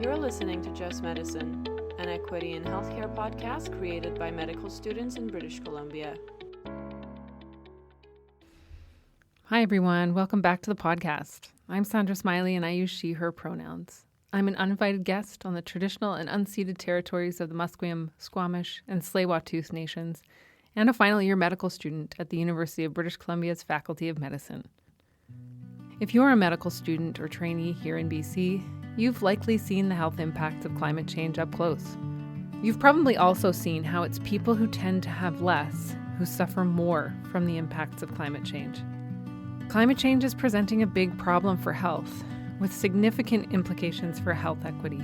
You're listening to Just Medicine, an equity in healthcare podcast created by medical students in British Columbia. Hi, everyone. Welcome back to the podcast. I'm Sandra Smiley, and I use she, her pronouns. I'm an uninvited guest on the traditional and unceded territories of the Musqueam, Squamish, and Tsleil-Waututh nations, and a final year medical student at the University of British Columbia's Faculty of Medicine. If you're a medical student or trainee here in BC, you've likely seen the health impacts of climate change up close. You've probably also seen how it's people who tend to have less who suffer more from the impacts of climate change. Climate change is presenting a big problem for health, with significant implications for health equity.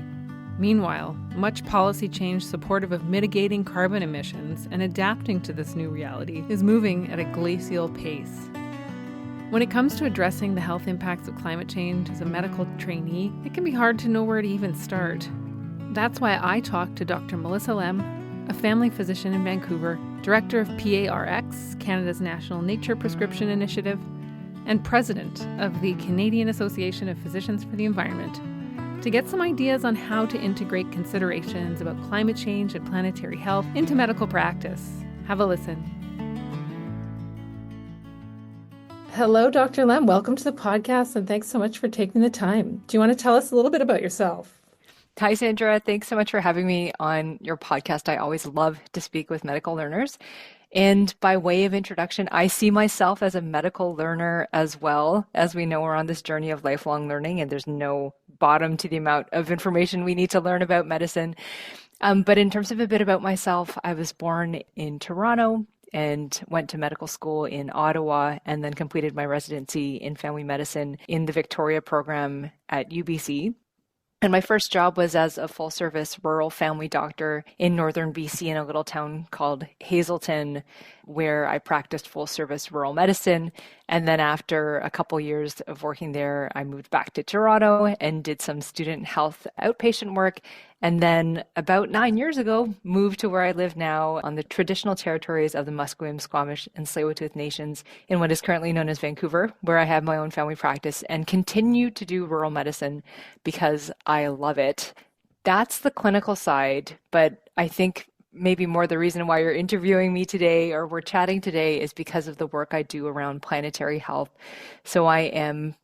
Meanwhile, much policy change supportive of mitigating carbon emissions and adapting to this new reality is moving at a glacial pace. When it comes to addressing the health impacts of climate change as a medical trainee, it can be hard to know where to even start. That's why I talked to Dr. Melissa Lem, a family physician in Vancouver, director of PARX, Canada's National Nature Prescription Initiative, and president of the Canadian Association of Physicians for the Environment, to get some ideas on how to integrate considerations about climate change and planetary health into medical practice. Have a listen. Hello, Dr. Lem. Welcome to the podcast, and thanks so much for taking the time. Do you want to tell us a little bit about yourself? Hi, Sandra. Thanks so much for having me on your podcast. I always love to speak with medical learners. And by way of introduction, I see myself as a medical learner as well. As we know, we're on this journey of lifelong learning, and there's no bottom to the amount of information we need to learn about medicine. But in terms of a bit about myself, I was born in Toronto and went to medical school in Ottawa, and then completed my residency in family medicine in the Victoria program at UBC. And my first job was as a full-service rural family doctor in northern BC in a little town called Hazelton, where I practiced full-service rural medicine. And then after a couple years of working there, I moved back to Toronto and did some student health outpatient work. And then about 9 years ago, moved to where I live now on the traditional territories of the Musqueam, Squamish, and Tsleil-Waututh nations in what is currently known as Vancouver, where I have my own family practice and continue to do rural medicine because I love it. That's the clinical side, but I think maybe more the reason why you're interviewing me today or we're chatting today is because of the work I do around planetary health. So I am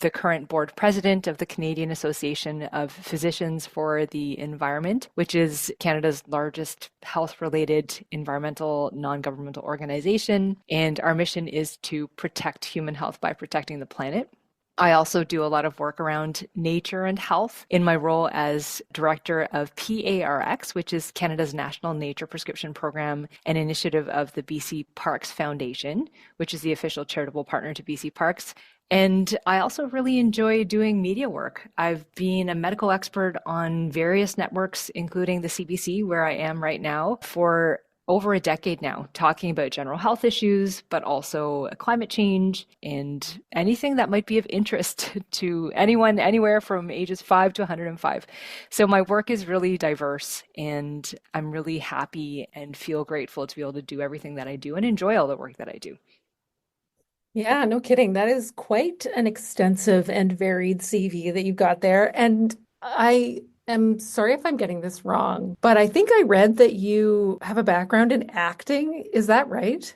the current board president of the Canadian Association of Physicians for the Environment, which is Canada's largest health-related environmental non-governmental organization. And our mission is to protect human health by protecting the planet. I also do a lot of work around nature and health in my role as director of PARX, which is Canada's National Nature Prescription Program, an initiative of the BC Parks Foundation, which is the official charitable partner to BC Parks. And I also really enjoy doing media work. I've been a medical expert on various networks, including the CBC, where I am right now, for over a decade now, talking about general health issues, but also climate change and anything that might be of interest to anyone, anywhere from ages 5 to 105. So my work is really diverse, and I'm really happy and feel grateful to be able to do everything that I do and enjoy all the work that I do. Yeah, no kidding. That is quite an extensive and varied CV that you've got there. And I am sorry if I'm getting this wrong, but I think I read that you have a background in acting. Is that right?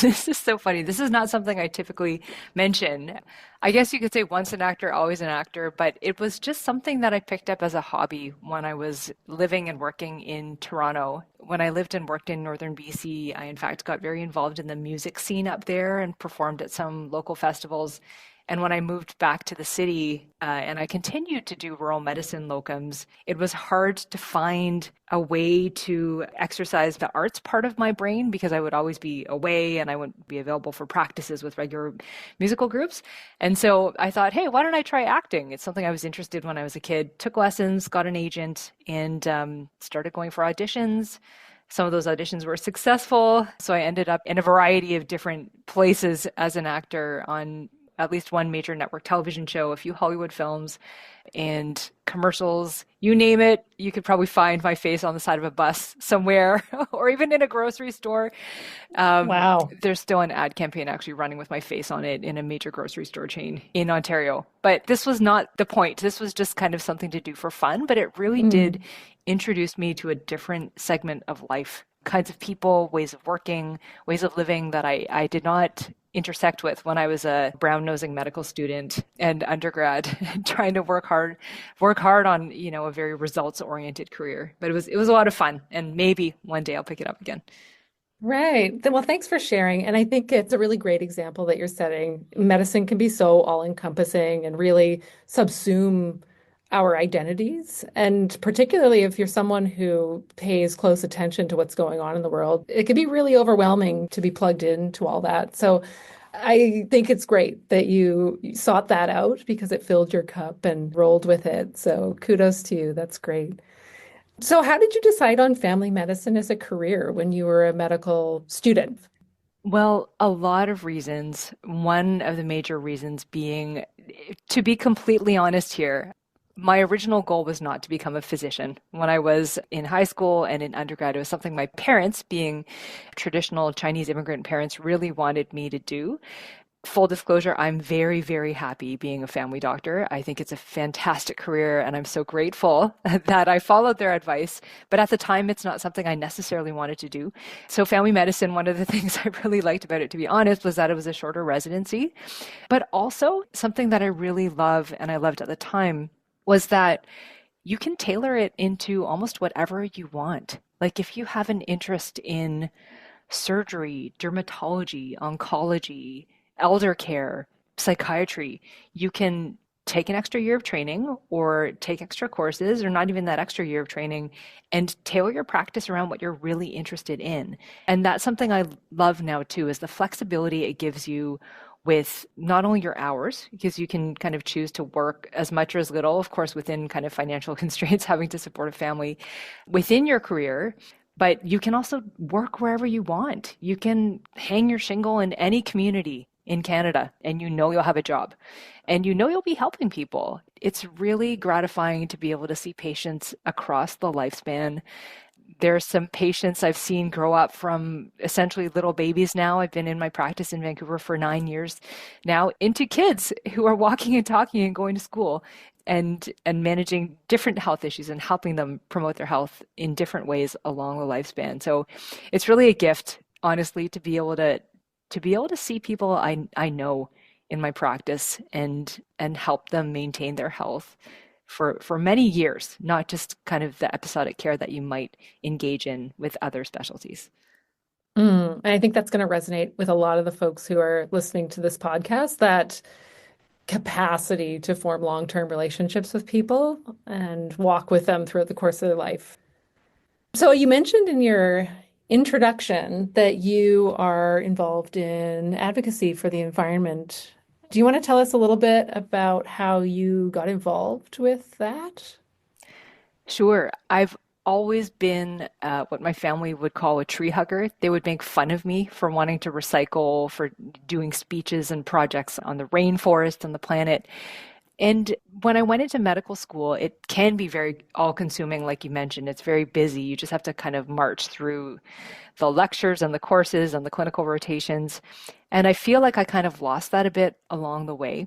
This is so funny. This is not something I typically mention. I guess you could say once an actor, always an actor, but it was just something that I picked up as a hobby when I was living and working in Toronto. When I lived and worked in northern BC, I in fact got very involved in the music scene up there and performed at some local festivals. And when I moved back to the city and I continued to do rural medicine locums, it was hard to find a way to exercise the arts part of my brain because I would always be away and I wouldn't be available for practices with regular musical groups. And so I thought, hey, why don't I try acting? It's something I was interested in when I was a kid. Took lessons, got an agent, and started going for auditions. Some of those auditions were successful. So I ended up in a variety of different places as an actor on at least one major network television show, a few Hollywood films, and commercials. You name it, you could probably find my face on the side of a bus somewhere or even in a grocery store. Wow. There's still an ad campaign actually running with my face on it in a major grocery store chain in Ontario. But this was not the point. This was just kind of something to do for fun, but it really did introduce me to a different segment of life, kinds of people, ways of working, ways of living that I did not intersect with when I was a brown-nosing medical student and undergrad, trying to work hard on, a very results-oriented career. But it was a lot of fun, and maybe one day I'll pick it up again. Right. Well, thanks for sharing. And I think it's a really great example that you're setting. Medicine can be so all-encompassing and really subsume our identities. And particularly if you're someone who pays close attention to what's going on in the world, it can be really overwhelming to be plugged into all that. So I think it's great that you sought that out because it filled your cup and rolled with it. So kudos to you. That's great. So, how did you decide on family medicine as a career when you were a medical student? Well, a lot of reasons. One of the major reasons being, to be completely honest here, my original goal was not to become a physician. When I was in high school and in undergrad, it was something my parents, being traditional Chinese immigrant parents, really wanted me to do. Full disclosure, I'm very, very happy being a family doctor. I think it's a fantastic career, and I'm so grateful that I followed their advice. But at the time, it's not something I necessarily wanted to do. So family medicine, one of the things I really liked about it, to be honest, was that it was a shorter residency. But also something that I really love, and I loved at the time, was that you can tailor it into almost whatever you want. Like if you have an interest in surgery, dermatology, oncology, elder care, psychiatry, you can take an extra year of training or take extra courses or not even that extra year of training and tailor your practice around what you're really interested in. And that's something I love now too, is the flexibility it gives you with not only your hours, because you can kind of choose to work as much or as little, of course, within kind of financial constraints, having to support a family within your career, but you can also work wherever you want. You can hang your shingle in any community in Canada and you'll have a job and you'll be helping people. It's really gratifying to be able to see patients across the lifespan. There's some patients I've seen grow up from essentially little babies now. I've been in my practice in Vancouver for 9 years now, into kids who are walking and talking and going to school and managing different health issues and helping them promote their health in different ways along the lifespan. So it's really a gift, honestly, to be able to see people I know in my practice and help them maintain their health for many years, not just kind of the episodic care that you might engage in with other specialties. And I think that's going to resonate with a lot of the folks who are listening to this podcast, that capacity to form long-term relationships with people and walk with them throughout the course of their life. So you mentioned in your introduction that you are involved in advocacy for the environment. Do you want to tell us a little bit about how you got involved with that? Sure. I've always been what my family would call a tree hugger. They would make fun of me for wanting to recycle, for doing speeches and projects on the rainforest and the planet. And when I went into medical school, it can be very all-consuming, like you mentioned. It's very busy. You just have to kind of march through the lectures and the courses and the clinical rotations. And I feel like I kind of lost that a bit along the way.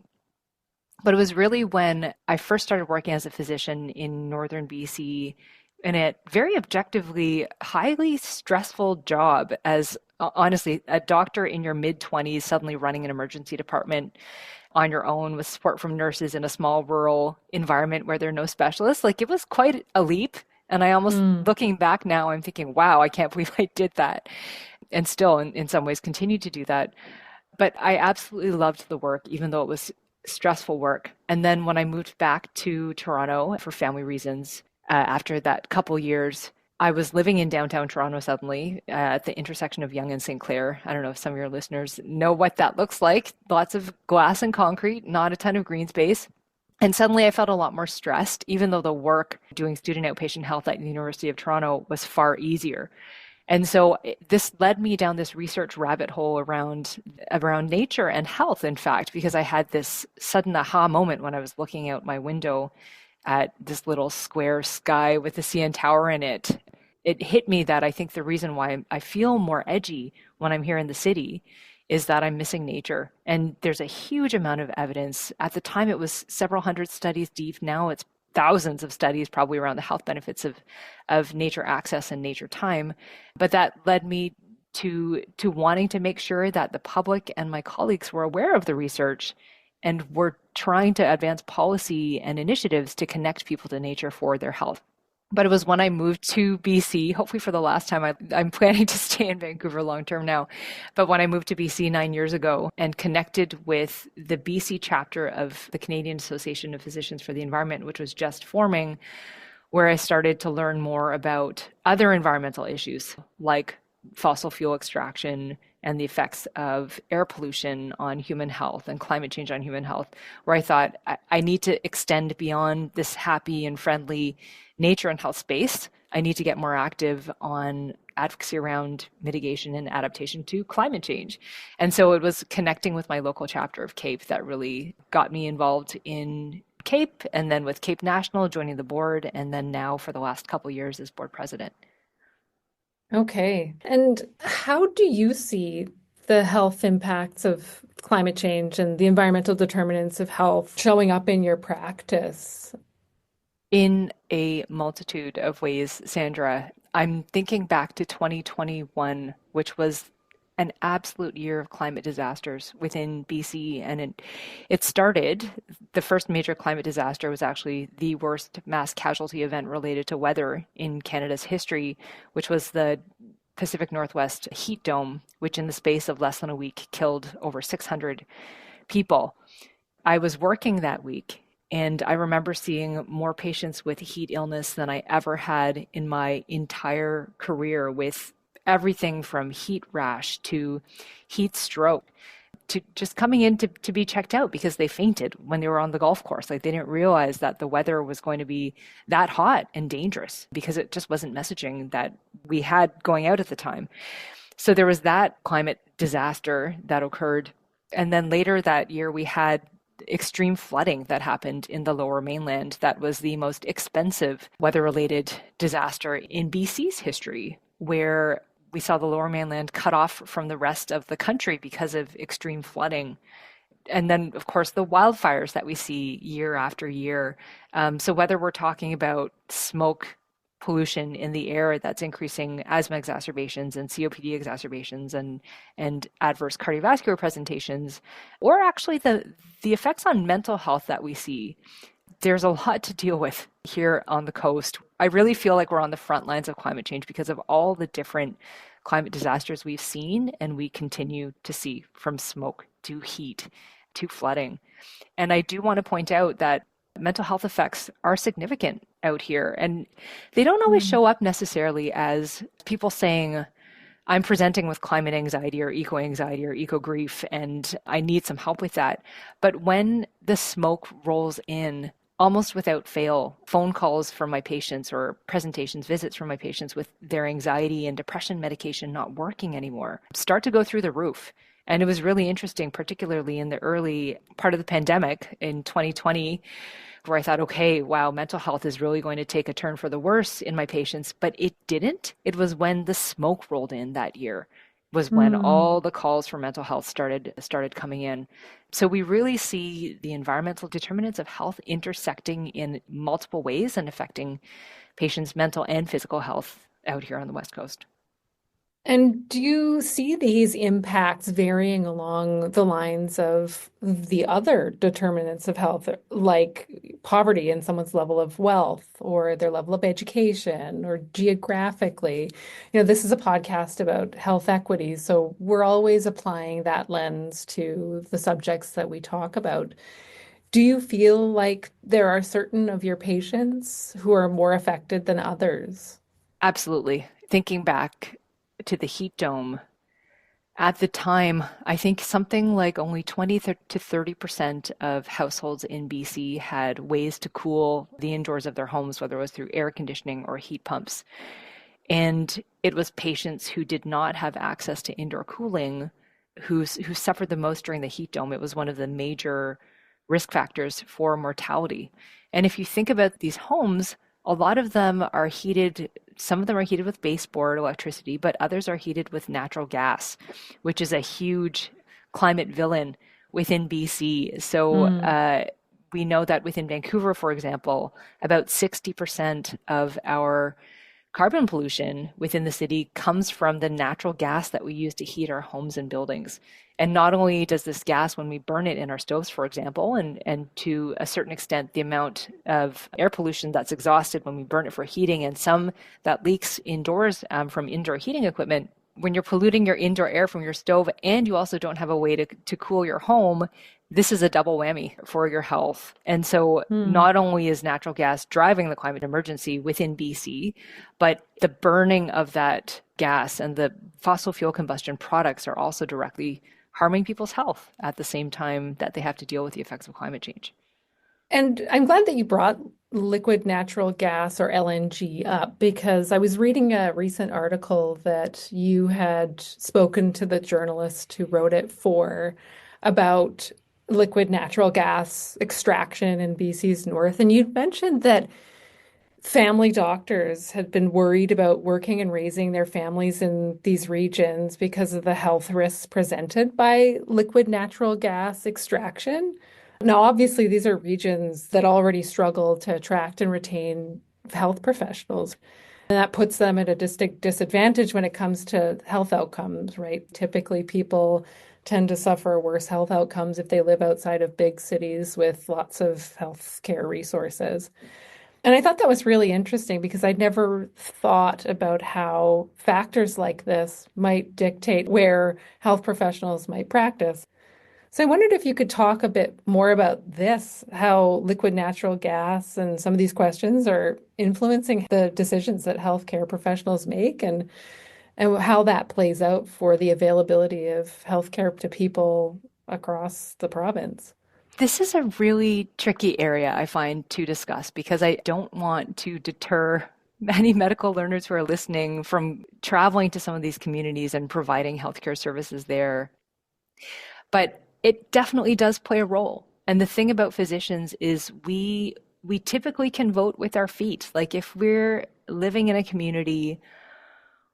But it was really when I first started working as a physician in northern BC in a very objectively highly stressful job as honestly a doctor in your mid-20s suddenly running an emergency department on your own with support from nurses in a small rural environment where there are no specialists. Like it was quite a leap. And I almost, looking back now, I'm thinking, wow, I can't believe I did that. And still, in some ways, continue to do that. But I absolutely loved the work, even though it was stressful work. And then when I moved back to Toronto for family reasons, after that couple years, I was living in downtown Toronto suddenly at the intersection of Yonge and St. Clair. I don't know if some of your listeners know what that looks like. Lots of glass and concrete, not a ton of green space. And suddenly I felt a lot more stressed, even though the work doing student outpatient health at the University of Toronto was far easier. And so this led me down this research rabbit hole around nature and health, in fact, because I had this sudden aha moment when I was looking out my window at this little square sky with the CN Tower in it. It hit me that I think the reason why I feel more edgy when I'm here in the city is that I'm missing nature. And there's a huge amount of evidence. At the time, it was several hundred studies deep. Now it's thousands of studies probably around the health benefits of nature access and nature time. But that led me to wanting to make sure that the public and my colleagues were aware of the research and were trying to advance policy and initiatives to connect people to nature for their health. But it was when I moved to BC, hopefully for the last time. I'm planning to stay in Vancouver long term now. But when I moved to BC 9 years ago and connected with the BC chapter of the Canadian Association of Physicians for the Environment, which was just forming, where I started to learn more about other environmental issues like fossil fuel extraction and the effects of air pollution on human health and climate change on human health, where I thought I need to extend beyond this happy and friendly nature and health space. I need to get more active on advocacy around mitigation and adaptation to climate change. And so it was connecting with my local chapter of CAPE that really got me involved in CAPE, and then with CAPE National, joining the board, and then now for the last couple of years as board president. Okay. And how do you see the health impacts of climate change and the environmental determinants of health showing up in your practice? In a multitude of ways, Sandra. I'm thinking back to 2021, which was an absolute year of climate disasters within BC. And it started, the first major climate disaster was actually the worst mass casualty event related to weather in Canada's history, which was the Pacific Northwest heat dome, which in the space of less than a week killed over 600 people. I was working that week, and I remember seeing more patients with heat illness than I ever had in my entire career, with everything from heat rash to heat stroke to just coming in to be checked out because they fainted when they were on the golf course. Like, they didn't realize that the weather was going to be that hot and dangerous because it just wasn't messaging that we had going out at the time. So there was that climate disaster that occurred. And then later that year, we had extreme flooding that happened in the Lower Mainland. That was the most expensive weather-related disaster in BC's history, where we saw the Lower Mainland cut off from the rest of the country because of extreme flooding. And then, of course, the wildfires that we see year after year. So whether we're talking about smoke pollution in the air that's increasing asthma exacerbations and COPD exacerbations and adverse cardiovascular presentations, or actually the effects on mental health that we see, there's a lot to deal with here on the coast. I really feel like we're on the front lines of climate change because of all the different climate disasters we've seen and we continue to see, from smoke to heat to flooding. And I do want to point out that mental health effects are significant out here, and they don't always show up necessarily as people saying, I'm presenting with climate anxiety or eco-anxiety or eco-grief, and I need some help with that. But when the smoke rolls in, almost without fail, phone calls from my patients or presentations, visits from my patients with their anxiety and depression medication not working anymore start to go through the roof. And it was really interesting, particularly in the early part of the pandemic in 2020, where I thought, okay, wow, mental health is really going to take a turn for the worse in my patients. But it didn't. It was when the smoke rolled in that year, was when all the calls for mental health started coming in. So we really see the environmental determinants of health intersecting in multiple ways and affecting patients' mental and physical health out here on the West Coast. And do you see these impacts varying along the lines of the other determinants of health, like poverty and someone's level of wealth or their level of education or geographically? You know, this is a podcast about health equity, so we're always applying that lens to the subjects that we talk about. Do you feel like there are certain of your patients who are more affected than others? Absolutely. Thinking back to the heat dome, at the time, I think something like only 20 to 30% of households in BC had ways to cool the indoors of their homes, whether it was through air conditioning or heat pumps. And it was patients who did not have access to indoor cooling who suffered the most during the heat dome. It was one of the major risk factors for mortality. And if you think about these homes, a lot of them are heated, some of them are heated with baseboard electricity, but others are heated with natural gas, which is a huge climate villain within BC. So we know that within Vancouver, for example, about 60% of our carbon pollution within the city comes from the natural gas that we use to heat our homes and buildings. And not only does this gas, when we burn it in our stoves, for example, and to a certain extent, the amount of air pollution that's exhausted when we burn it for heating, and some that leaks indoors from indoor heating equipment, when you're polluting your indoor air from your stove and you also don't have a way to cool your home, this is a double whammy for your health. And so not only is natural gas driving the climate emergency within BC, but the burning of that gas and the fossil fuel combustion products are also directly harming people's health at the same time that they have to deal with the effects of climate change. And I'm glad that you brought liquid natural gas or LNG up because I was reading a recent article that you had spoken to the journalist who wrote it for about liquid natural gas extraction in BC's north. And you'd mentioned that family doctors had been worried about working and raising their families in these regions because of the health risks presented by liquid natural gas extraction. Now, obviously, these are regions that already struggle to attract and retain health professionals. And that puts them at a distinct disadvantage when it comes to health outcomes, right? Typically, people tend to suffer worse health outcomes if they live outside of big cities with lots of health care resources. And I thought that was really interesting because I'd never thought about how factors like this might dictate where health professionals might practice. So I wondered if you could talk a bit more about this, how liquid natural gas and some of these questions are influencing the decisions that healthcare professionals make and how that plays out for the availability of healthcare to people across the province. This is a really tricky area, I find, to discuss because I don't want to deter many medical learners who are listening from traveling to some of these communities and providing healthcare services there. But it definitely does play a role. And the thing about physicians is we typically can vote with our feet. Like if we're living in a community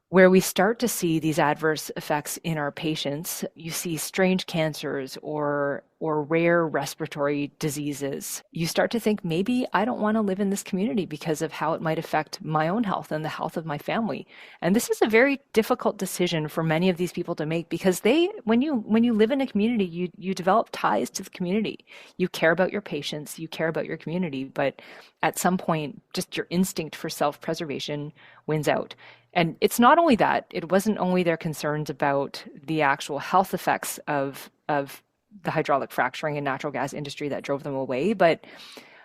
where we start to see these adverse effects in our patients, you see strange cancers or rare respiratory diseases, you start to think maybe I don't want to live in this community because of how it might affect my own health and the health of my family. And this is a very difficult decision for many of these people to make because when you live in a community, you develop ties to the community. You care about your patients, you care about your community, but at some point, just your instinct for self-preservation wins out. And it's not only that, it wasn't only their concerns about the actual health effects of the hydraulic fracturing and natural gas industry that drove them away, but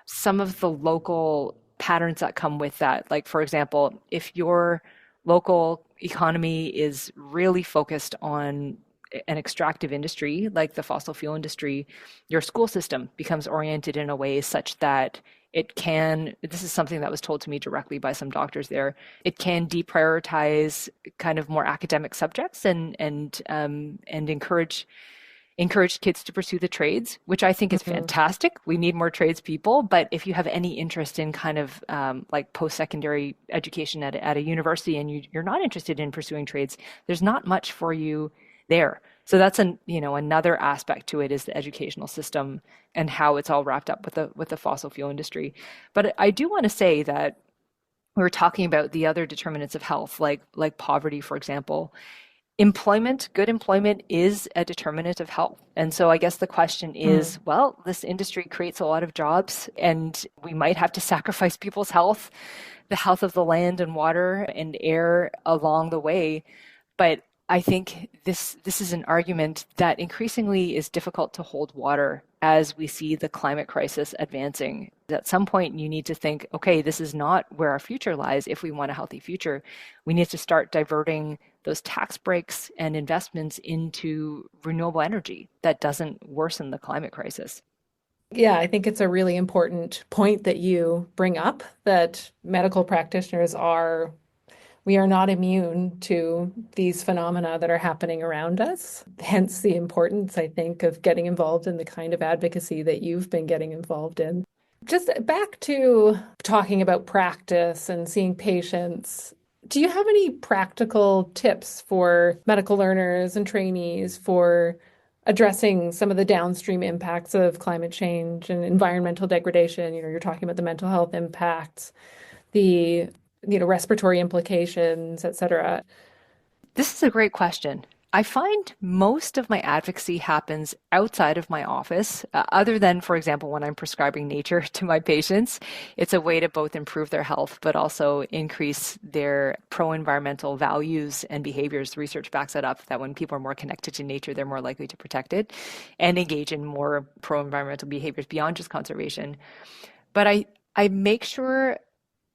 some of the local patterns that come with that. Like, for example, if your local economy is really focused on an extractive industry like the fossil fuel industry, your school system becomes oriented in a way such that it can, this is something that was told to me directly by some doctors there, it can deprioritize kind of more academic subjects and encourage kids to pursue the trades, which I think is fantastic. We need more tradespeople, but if you have any interest in kind of like post-secondary education at a university and you're not interested in pursuing trades, there's not much for you there. So that's another aspect to it is the educational system and how it's all wrapped up with the fossil fuel industry. But I do want to say that we were talking about the other determinants of health, like poverty, for example. Employment, good employment is a determinant of health. And so I guess the question is, well, this industry creates a lot of jobs and we might have to sacrifice people's health, the health of the land and water and air along the way. But I think this is an argument that increasingly is difficult to hold water as we see the climate crisis advancing. At some point, you need to think, okay, this is not where our future lies if we want a healthy future. We need to start diverting those tax breaks and investments into renewable energy that doesn't worsen the climate crisis. Yeah, I think it's a really important point that you bring up that medical practitioners are we are not immune to these phenomena that are happening around us. Hence the importance, I think, of getting involved in the kind of advocacy that you've been getting involved in. Just back to talking about practice and seeing patients. Do you have any practical tips for medical learners and trainees for addressing some of the downstream impacts of climate change and environmental degradation? You're talking about the mental health impacts, the respiratory implications, et cetera. This is a great question. I find most of my advocacy happens outside of my office, other than, for example, when I'm prescribing nature to my patients. It's a way to both improve their health, but also increase their pro-environmental values and behaviors. Research backs it up that when people are more connected to nature, they're more likely to protect it and engage in more pro-environmental behaviors beyond just conservation. But I make sure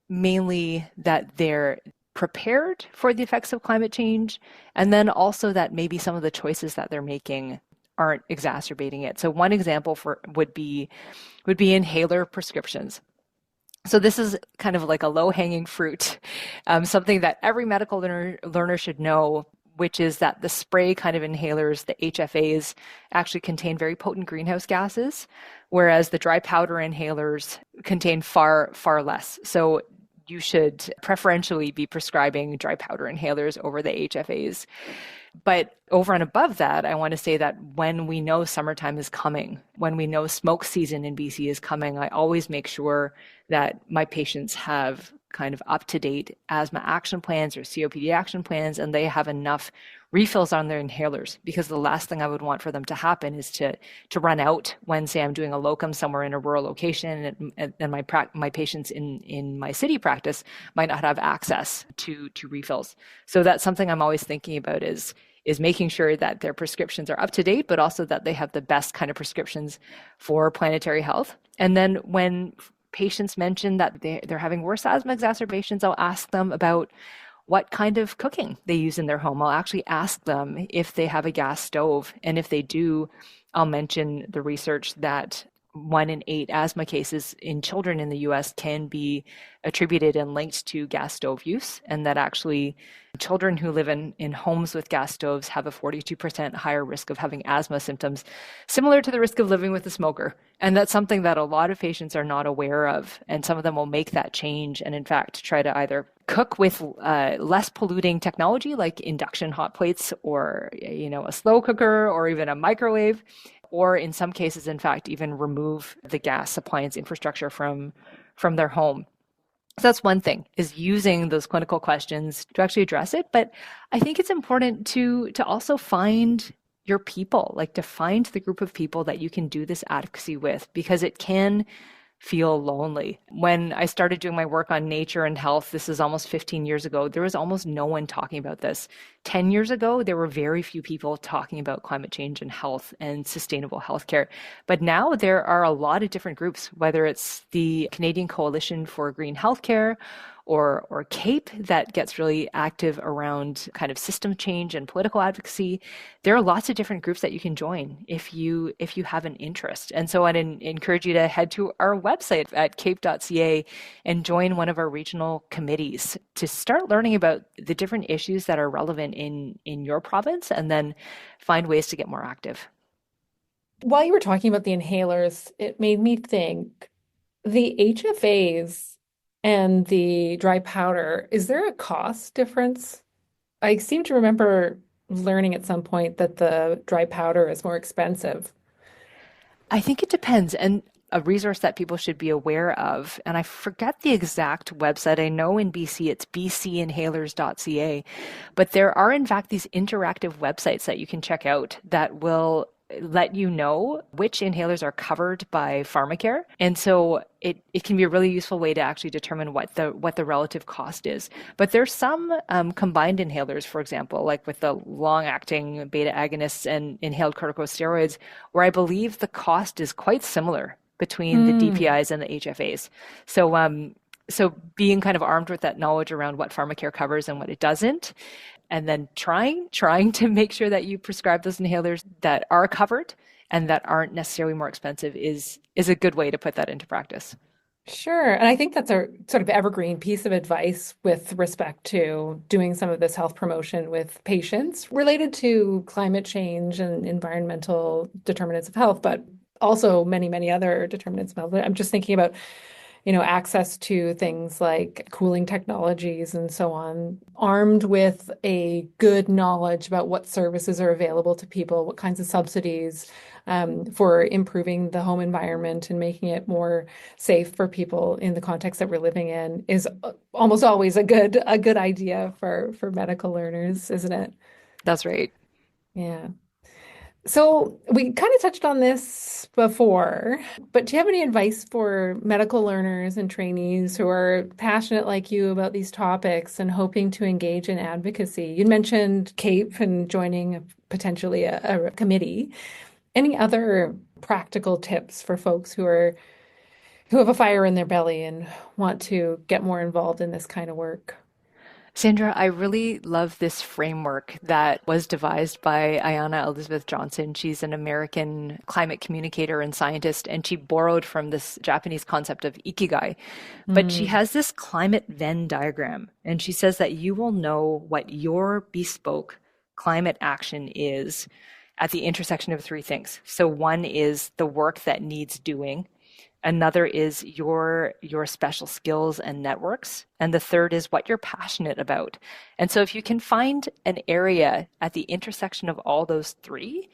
mainly that they're prepared for the effects of climate change, and then also that maybe some of the choices that they're making aren't exacerbating it. So one example would be inhaler prescriptions. So this is kind of like a low-hanging fruit, something that every medical learner should know, which is that the spray kind of inhalers, the HFAs, actually contain very potent greenhouse gases, whereas the dry powder inhalers contain far, far less. So you should preferentially be prescribing dry powder inhalers over the HFAs. But over and above that, I want to say that when we know summertime is coming, when we know smoke season in BC is coming, I always make sure that my patients have kind of up-to-date asthma action plans or COPD action plans, and they have enough refills on their inhalers, because the last thing I would want for them to happen is to run out when, say, I'm doing a locum somewhere in a rural location, and my patients in my city practice might not have access to refills. So that's something I'm always thinking about is making sure that their prescriptions are up to date, but also that they have the best kind of prescriptions for planetary health. And then when patients mention that they're having worse asthma exacerbations, I'll ask them about what kind of cooking they use in their home. I'll actually ask them if they have a gas stove. And if they do, I'll mention the research that 1 in 8 asthma cases in children in the US can be attributed and linked to gas stove use, and that actually children who live in homes with gas stoves have a 42% higher risk of having asthma symptoms, similar to the risk of living with a smoker. And that's something that a lot of patients are not aware of, and some of them will make that change and in fact try to either cook with less polluting technology like induction hot plates, or a slow cooker, or even a microwave, or in some cases, in fact, even remove the gas appliance infrastructure from their home. So that's one thing, is using those clinical questions to actually address it. But I think it's important to also find your people, like to find the group of people that you can do this advocacy with, because it can feel lonely. When I started doing my work on nature and health, this is almost 15 years ago, there was almost no one talking about this. 10 years ago, there were very few people talking about climate change and health and sustainable healthcare. But now there are a lot of different groups, whether it's the Canadian Coalition for Green Healthcare, or CAPE, that gets really active around kind of system change and political advocacy. There are lots of different groups that you can join if you have an interest. And so I'd encourage you to head to our website at cape.ca and join one of our regional committees to start learning about the different issues that are relevant in your province, and then find ways to get more active. While you were talking about the inhalers, it made me think the HFAs and the dry powder, is there a cost difference? I seem to remember learning at some point that the dry powder is more expensive. I think it depends. And a resource that people should be aware of, and I forget the exact website. I know in BC it's bcinhalers.ca, but there are in fact these interactive websites that you can check out that will let you know which inhalers are covered by pharmacare. And so it can be a really useful way to actually determine what the relative cost is. But there's some combined inhalers, for example, like with the long-acting beta agonists and inhaled corticosteroids, where I believe the cost is quite similar between the DPIs and the HFAs. So being kind of armed with that knowledge around what pharmacare covers and what it doesn't, and then trying to make sure that you prescribe those inhalers that are covered and that aren't necessarily more expensive is a good way to put that into practice. Sure. And I think that's a sort of evergreen piece of advice with respect to doing some of this health promotion with patients related to climate change and environmental determinants of health, but also many, many other determinants of health. I'm just thinking about access to things like cooling technologies and so on, armed with a good knowledge about what services are available to people, what kinds of subsidies for improving the home environment and making it more safe for people in the context that we're living in is almost always a good idea for medical learners, isn't it? That's right. Yeah. So we kind of touched on this before, but do you have any advice for medical learners and trainees who are passionate like you about these topics and hoping to engage in advocacy? You mentioned CAPE and joining potentially a committee. Any other practical tips for folks who have a fire in their belly and want to get more involved in this kind of work? Sandra, I really love this framework that was devised by Ayanna Elizabeth Johnson. She's an American climate communicator and scientist, and she borrowed from this Japanese concept of ikigai. But she Mm, has this climate Venn diagram, and she says that you will know what your bespoke climate action is at the intersection of three things. So one is the work that needs doing. Another is your special skills and networks. And the third is what you're passionate about. And so if you can find an area at the intersection of all those three,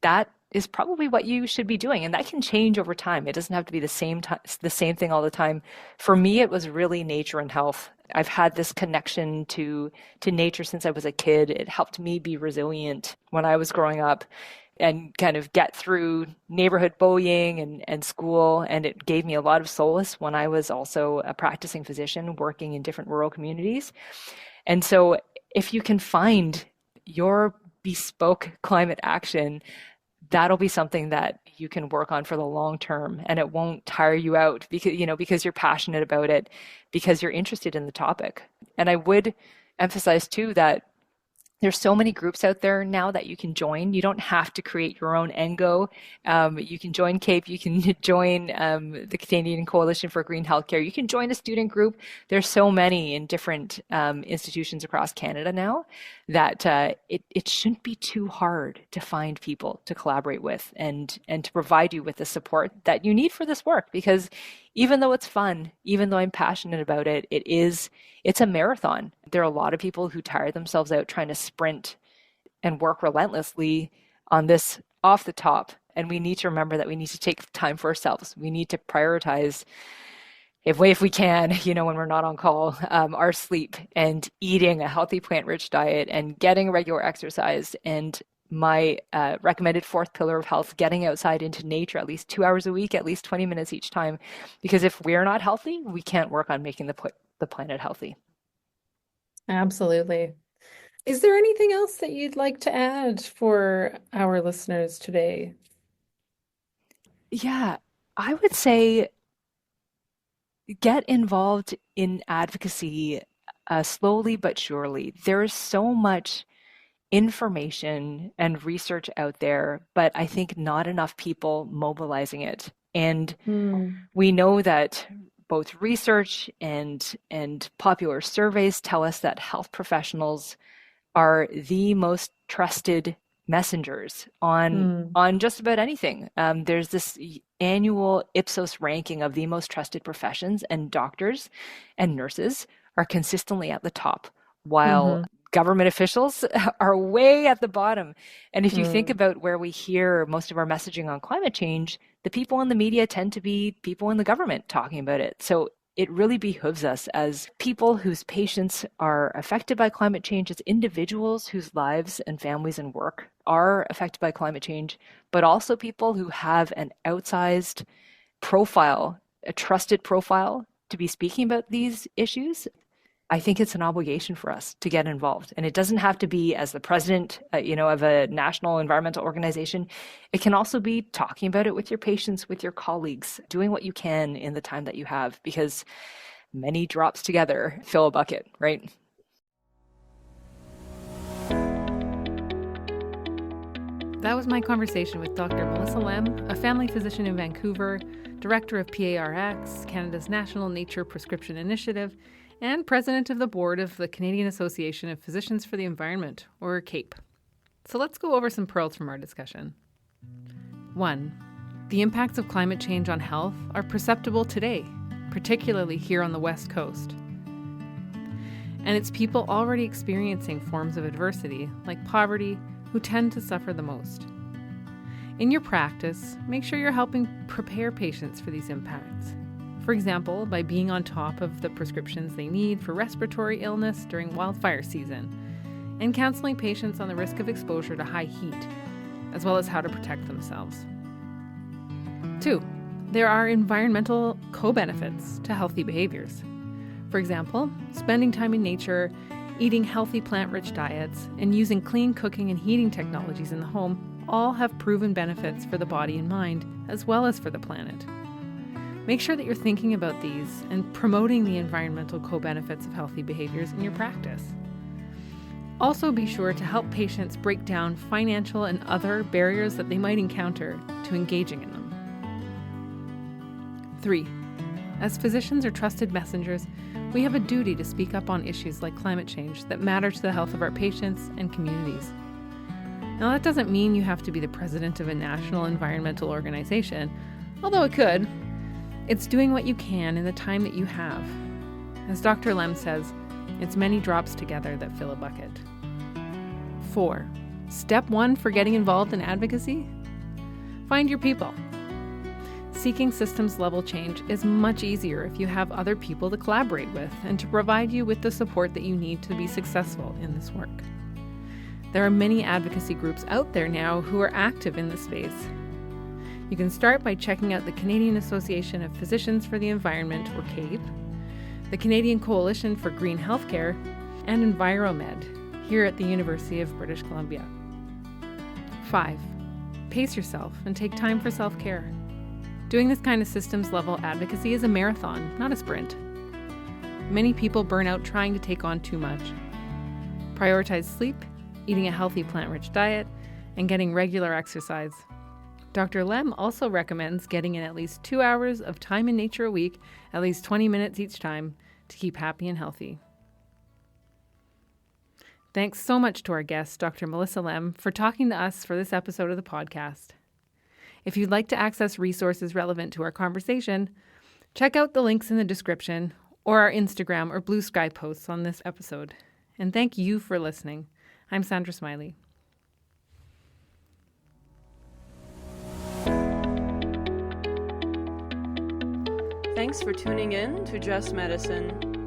that is probably what you should be doing. And that can change over time. It doesn't have to be the same thing all the time. For me, it was really nature and health. I've had this connection to nature since I was a kid. It helped me be resilient when I was growing up and kind of get through neighborhood bullying and school. And it gave me a lot of solace when I was also a practicing physician working in different rural communities. And so if you can find your bespoke climate action, that'll be something that you can work on for the long term, and it won't tire you out because you're passionate about it, because you're interested in the topic. And I would emphasize too that there's so many groups out there now that you can join. You don't have to create your own NGO. You can join CAPE. You can join the Canadian Coalition for Green Healthcare. You can join a student group. There's so many in different institutions across Canada now that it shouldn't be too hard to find people to collaborate with and to provide you with the support that you need for this work. Because even though it's fun, even though I'm passionate about it, it's a marathon. There are a lot of people who tire themselves out trying to sprint and work relentlessly on this off the top. And we need to remember that we need to take time for ourselves. We need to prioritize, if we can, when we're not on call, our sleep and eating a healthy plant-rich diet and getting regular exercise. And my recommended fourth pillar of health, getting outside into nature at least 2 hours a week, at least 20 minutes each time. Because if we're not healthy, we can't work on making the planet healthy. absolutely. Is there anything else that you'd like to add for our listeners today? Yeah, I would say get involved in advocacy slowly but surely. There is so much information and research out there, but I think not enough people mobilizing it. And Hmm. we know that both research and popular surveys tell us that health professionals are the most trusted messengers Hmm. on just about anything. There's this annual Ipsos ranking of the most trusted professions, and doctors and nurses are consistently at the top, while Mm-hmm. government officials are way at the bottom. And if you think Hmm. about where we hear most of our messaging on climate change, the people in the media tend to be people in the government talking about it. So it really behooves us as people whose patients are affected by climate change, as individuals whose lives and families and work are affected by climate change, but also people who have an outsized profile, a trusted profile to be speaking about these issues. I think it's an obligation for us to get involved. And it doesn't have to be as the president, of a national environmental organization. It can also be talking about it with your patients, with your colleagues, doing what you can in the time that you have, because many drops together fill a bucket, right? That was my conversation with Dr. Melissa Lem, a family physician in Vancouver, Director of PARX, Canada's National Nature Prescription Initiative, and President of the Board of the Canadian Association of Physicians for the Environment, or CAPE. So let's go over some pearls from our discussion. 1. The impacts of climate change on health are perceptible today, particularly here on the West Coast. And it's people already experiencing forms of adversity, like poverty, who tend to suffer the most. In your practice, make sure you're helping prepare patients for these impacts. For example, by being on top of the prescriptions they need for respiratory illness during wildfire season, and counseling patients on the risk of exposure to high heat, as well as how to protect themselves. 2. There are environmental co-benefits to healthy behaviors. For example, spending time in nature, eating healthy plant-rich diets, and using clean cooking and heating technologies in the home all have proven benefits for the body and mind, as well as for the planet. Make sure that you're thinking about these and promoting the environmental co-benefits of healthy behaviors in your practice. Also be sure to help patients break down financial and other barriers that they might encounter to engaging in them. 3. As physicians or trusted messengers, we have a duty to speak up on issues like climate change that matter to the health of our patients and communities. Now, that doesn't mean you have to be the president of a national environmental organization, although it could. It's doing what you can in the time that you have. As Dr. Lem says, it's many drops together that fill a bucket. 4. Step 1 for getting involved in advocacy? Find your people. Seeking systems-level change is much easier if you have other people to collaborate with and to provide you with the support that you need to be successful in this work. There are many advocacy groups out there now who are active in this space. You can start by checking out the Canadian Association of Physicians for the Environment, or CAPE, the Canadian Coalition for Green Healthcare, and Enviromed here at the University of British Columbia. 5. Pace yourself and take time for self-care. Doing this kind of systems-level advocacy is a marathon, not a sprint. Many people burn out trying to take on too much. Prioritize sleep, eating a healthy plant-rich diet, and getting regular exercise. Dr. Lem also recommends getting in at least 2 hours of time in nature a week, at least 20 minutes each time, to keep happy and healthy. Thanks so much to our guest, Dr. Melissa Lem, for talking to us for this episode of the podcast. If you'd like to access resources relevant to our conversation, check out the links in the description or our Instagram or Blue Sky posts on this episode. And thank you for listening. I'm Sandra Smiley. Thanks for tuning in to Just Medicine.